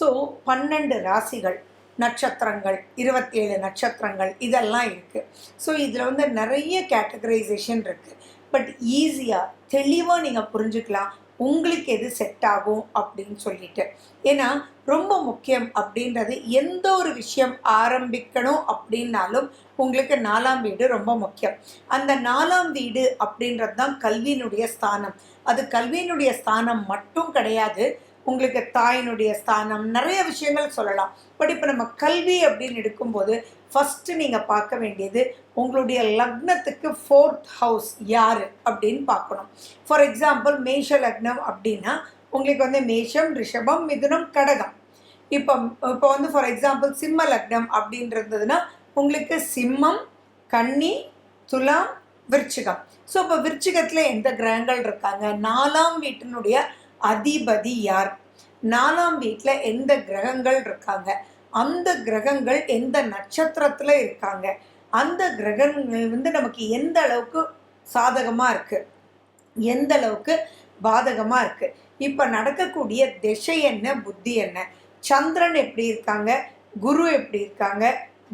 So 12 ராசிகள், நட்சத்திரங்கள், 27 நட்சத்திரங்கள் இதெல்லாம் இருக்குது. ஸோ இதில் வந்து நிறைய கேட்டகரைசேஷன் இருக்குது. பட் ஈஸியாக தெளிவாக நீங்கள் புரிஞ்சுக்கலாம் உங்களுக்கு எது செட் ஆகும் அப்படின்னு சொல்லிட்டு. ஏன்னா ரொம்ப முக்கியம் அப்படின்றது, எந்த ஒரு விஷயம் ஆரம்பிக்கணும் அப்படின்னாலும் உங்களுக்கு 4ஆம் வீடு ரொம்ப முக்கியம். அந்த 4ஆம் வீடு அப்படின்றது தான் கல்வியினுடைய ஸ்தானம். அது கல்வியினுடைய ஸ்தானம் மட்டும் கிடையாது, உங்களுக்கு தாயினுடைய ஸ்தானம், நிறைய விஷயங்கள் சொல்லலாம். பட் இப்போ நம்ம கல்வி அப்படின்னு எடுக்கும்போது ஃபஸ்ட்டு நீங்கள் பார்க்க வேண்டியது உங்களுடைய லக்னத்துக்கு 4th ஹவுஸ் யார் அப்படின்னு பார்க்கணும். ஃபார் எக்ஸாம்பிள் மேஷ லக்னம் அப்படின்னா உங்களுக்கு வந்து மேஷம், ரிஷபம், மிதுனம், கடகம். இப்போ வந்து ஃபார் எக்ஸாம்பிள் சிம்ம லக்னம் அப்படின்றதுன்னா உங்களுக்கு சிம்மம், கன்னி, துலாம், விருச்சிகம். ஸோ இப்போ விருச்சிகத்தில் எந்த கிரகங்கள் இருக்காங்க, 4ஆம் வீட்டினுடைய அதிபதி யார், 4ஆம் வீட்டில் எந்த கிரகங்கள் இருக்காங்க, அந்த கிரகங்கள் எந்த நட்சத்திரத்தில் இருக்காங்க, அந்த கிரகங்கள் வந்து நமக்கு எந்த அளவுக்கு சாதகமாக இருக்குது, எந்த அளவுக்கு பாதகமாக இருக்குது, இப்போ நடக்கக்கூடிய திசை என்ன, புத்தி என்ன, சந்திரன் எப்படி இருக்காங்க, குரு எப்படி இருக்காங்க,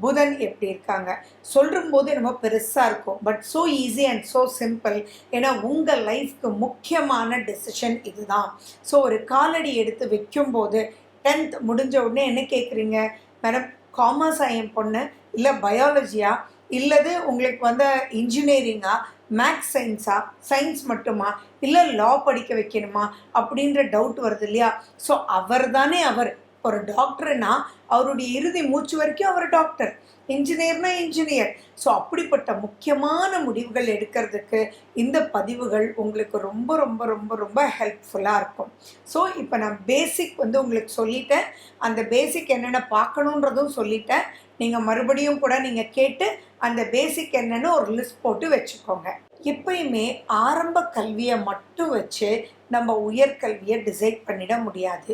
புதன் எப்படி இருக்காங்க. சொல்லும் போது நம்ம பெருசாக இருக்கும், but so easy and so simple. ஏன்னா உங்கள் லைஃப்க்கு முக்கியமான டெசிஷன் இதுதான். ஸோ ஒரு காலடி எடுத்து வைக்கும்போது 10th முடிஞ்ச உடனே என்ன கேட்குறீங்க, மேடம் காமர்ஸா என் பொண்ணு, இல்லை பயாலஜியா, இல்லது உங்களுக்கு வந்து இன்ஜினியரிங்கா, மேக்ஸ் சயின்ஸா, சயின்ஸ் மட்டுமா, இல்லை லா படிக்க வைக்கணுமா அப்படின்ற டவுட் வருது இல்லையா. ஸோ அவர் தானே அவர். ஒரு டாக்டர்னா அவருடைய இறுதி மூச்சு வரைக்கும் அவர் டாக்டர், இன்ஜினியர்னா இன்ஜினியர். ஸோ அப்படிப்பட்ட முக்கியமான முடிவுகள் எடுக்கிறதுக்கு இந்த பதிவுகள் உங்களுக்கு ரொம்ப ரொம்ப ரொம்ப ரொம்ப ஹெல்ப்ஃபுல்லாக இருக்கும். ஸோ இப்போ நான் பேசிக் வந்து உங்களுக்கு சொல்லிட்டேன், அந்த பேசிக் என்னென்ன பார்க்கணுன்றதும் சொல்லிட்டேன். நீங்கள் மறுபடியும் கூட நீங்கள் கேட்டு அந்த பேசிக் என்னென்னு ஒரு லிஸ்ட் போட்டு வச்சுக்கோங்க. எப்பயுமே ஆரம்ப கல்வியை மட்டும் வச்சு நம்ம உயர்கல்வியை டிசைட் பண்ணிட முடியாது.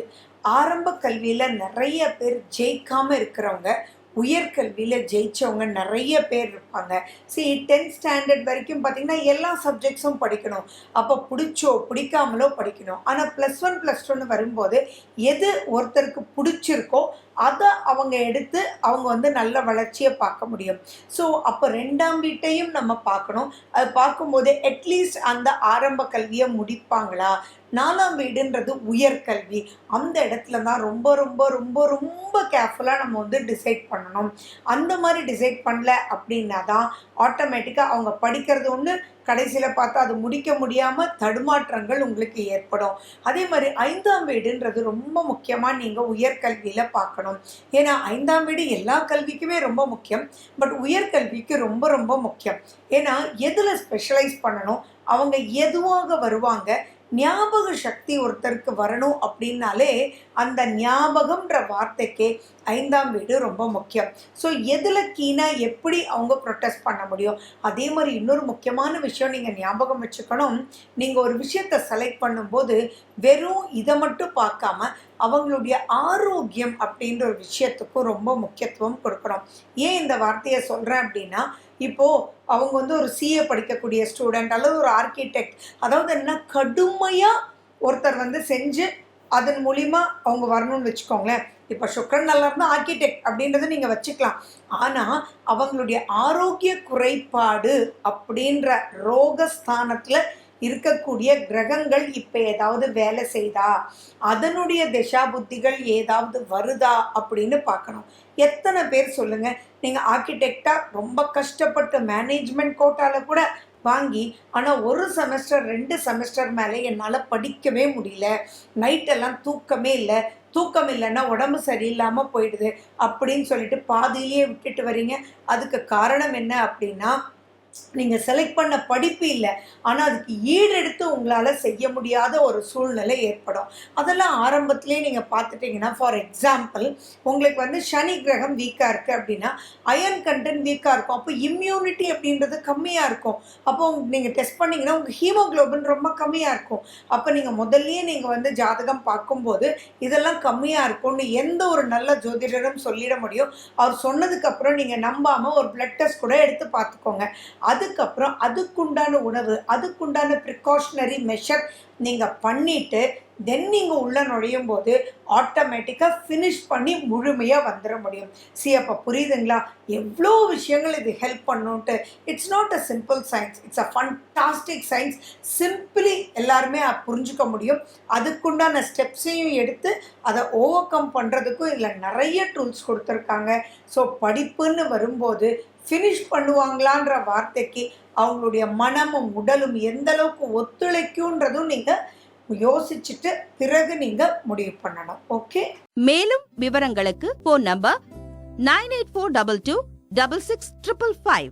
ஆரம்ப கல்வியில் நிறைய பேர் ஜெயிக்காமல் இருக்கிறவங்க உயர்கல்வியில் ஜெயித்தவங்க நிறைய பேர் இருப்பாங்க. 10th ஸ்டாண்டர்ட் வரைக்கும் பார்த்திங்கன்னா எல்லா சப்ஜெக்ட்ஸும் படிக்கணும், அப்போ பிடிச்சோ பிடிக்காமலோ படிக்கணும். ஆனால் +1 +2 வரும்போது எது ஒருத்தருக்கு பிடிச்சிருக்கோ அதை அவங்க எடுத்து அவங்க வந்து நல்ல வளர்ச்சியை பார்க்க முடியும். ஸோ அப்போ 2ஆம் வீட்டையும் நம்ம பார்க்கணும். அது பார்க்கும்போது அட்லீஸ்ட் அந்த ஆரம்ப கல்வியை முடிப்பாங்களா. 4ஆம் வீடுன்றது உயர்கல்வி, அந்த இடத்துல தான் ரொம்ப ரொம்ப ரொம்ப ரொம்ப கேர்ஃபுல்லாக நம்ம வந்து டிசைட் பண்ணணும். அந்த மாதிரி டிசைட் பண்ணல அப்படின்னா தான் ஆட்டோமேட்டிக்காக அவங்க படிக்கிறது ஒன்று, கடைசியில் பார்த்தா அது முடிக்க முடியாமல் தடுமாற்றங்கள் உங்களுக்கு ஏற்படும். அதே மாதிரி 5ஆம் வீடுன்றது ரொம்ப முக்கியமாக நீங்கள் உயர்கல்வியில் பார்க்கணும். ஏன்னா 5ஆம் வீடு எல்லா கல்விக்குமே ரொம்ப முக்கியம், பட் உயர்கல்விக்கு ரொம்ப ரொம்ப முக்கியம். ஏன்னா எதில் ஸ்பெஷலைஸ் பண்ணணும், அவங்க எதுவாக வருவாங்க, ஞாபக சக்தி ஒருத்தருக்கு வரணும் அப்படின்னாலே அந்த ஞாபகம்ன்ற வார்த்தைக்கே 5ஆம் வீடு ரொம்ப முக்கியம். ஸோ எதில் கீனாக எப்படி அவங்க ப்ரொட்டஸ்ட் பண்ண முடியும். அதே மாதிரி இன்னொரு முக்கியமான விஷயம் நீங்கள் ஞாபகம் வச்சுக்கணும், நீங்கள் ஒரு விஷயத்தை செலக்ட் பண்ணும்போது வெறும் இதை மட்டும் பார்க்காம அவங்களுடைய ஆரோக்கியம் அப்படின்ற ஒரு விஷயத்துக்கும் ரொம்ப முக்கியத்துவம் கொடுக்கணும். ஏன் இந்த வார்த்தையை சொல்கிறேன் அப்படின்னா, இப்போது அவங்க வந்து ஒரு சிஏ படிக்கக்கூடிய ஸ்டூடெண்ட் அல்லது ஒரு ஆர்கிடெக்ட், அதாவது என்ன கடுமையாக ஒருத்தர் வந்து செஞ்சு அதன் மூலிமா அவங்க வரணும்னு வச்சுக்கோங்களேன். இப்போ சுக்ரன் நல்லா இருந்தால் ஆர்கிடெக்ட் அப்படின்றத நீங்கள் வச்சுக்கலாம். ஆனால் அவங்களுடைய ஆரோக்கிய குறைபாடு அப்படின்ற ரோகஸ்தானத்தில் இருக்கக்கூடிய கிரகங்கள் இப்போ ஏதாவது வேலை செய்தா, அதனுடைய திசா புத்திகள் ஏதாவது வருதா அப்படின்னு பார்க்கணும். எத்தனை பேர் சொல்லுங்கள், நீங்கள் ஆர்கிடெக்டாக ரொம்ப கஷ்டப்பட்டு மேனேஜ்மெண்ட் கோட்டாவில் கூட வாங்கி, ஆனால் ஒரு செமஸ்டர் 2 செமஸ்டர் மேலே என்னால் படிக்கவே முடியல, நைட்டெல்லாம் தூக்கமே இல்லை, தூக்கம் இல்லைன்னா உடம்பு சரியில்லாமல் போயிடுது அப்படின்னு சொல்லிட்டு பாதியிலேயே விட்டுட்டு வரீங்க. அதுக்கு காரணம் என்ன அப்படின்னா, நீங்கள் செலக்ட் பண்ண படிப்பு இல்லை, ஆனால் அதுக்கு ஈடெடுத்து உங்களால் செய்ய முடியாத ஒரு சூழ்நிலை ஏற்படும். அதெல்லாம் ஆரம்பத்திலே நீங்கள் பார்த்துட்டிங்கன்னா, ஃபார் எக்ஸாம்பிள் உங்களுக்கு வந்து சனி கிரகம் வீக்காக இருக்குது அப்படின்னா அயர்ன் கண்டென்ட் வீக்காக இருக்கும், அப்போ இம்யூனிட்டி அப்படின்றது கம்மியாக இருக்கும். அப்போ நீங்கள் டெஸ்ட் பண்ணிங்கன்னா உங்கள் ஹீமோக்ளோபின் ரொம்ப கம்மியாக இருக்கும். அப்போ நீங்கள் முதல்லையே நீங்கள் வந்து ஜாதகம் பார்க்கும்போது இதெல்லாம் கம்மியாக இருக்கும்னு எந்த ஒரு நல்ல ஜோதிடரும் சொல்லிட முடியும். அவர் சொன்னதுக்கப்புறம் நீங்கள் நம்பாமல் ஒரு பிளட் டெஸ்ட் கூட எடுத்து பார்த்துக்கோங்க. அதுக்கப்புறம் அதுக்குண்டான உணவு, அதுக்குண்டான ப்ரிகாஷனரி மெஷர் நீங்கள் பண்ணிவிட்டு தென் நீங்கள் உள்ளே நுழையும் போது ஆட்டோமேட்டிக்காக ஃபினிஷ் பண்ணி முழுமையாக வந்துட முடியும். அப்போ புரியுதுங்களா எவ்வளோ விஷயங்கள் இது ஹெல்ப் பண்ணுன்ட்டு. It's not a simple science, it's a fantastic science. Simply எல்லாருமே புரிஞ்சுக்க முடியும். அதுக்குண்டான ஸ்டெப்ஸையும் எடுத்து அதை ஓவர் கம் பண்ணுறதுக்கும் இதில் நிறைய டூல்ஸ் கொடுத்துருக்காங்க. ஸோ படிப்புன்னு வரும்போது ஃபினிஷ் பண்ணுவாங்களான்ற வார்த்தைக்கு அவங்களுடைய மனமும் உடலும் எந்த அளவுக்கு ஒத்துழைக்கும்ன்றதும் நீங்கள் யோசிச்சுட்டு பிறகு நீங்க முடிவு பண்ணணும். ஓகே. மேலும் விவரங்களுக்கு போன் நம்பர் 9842266555.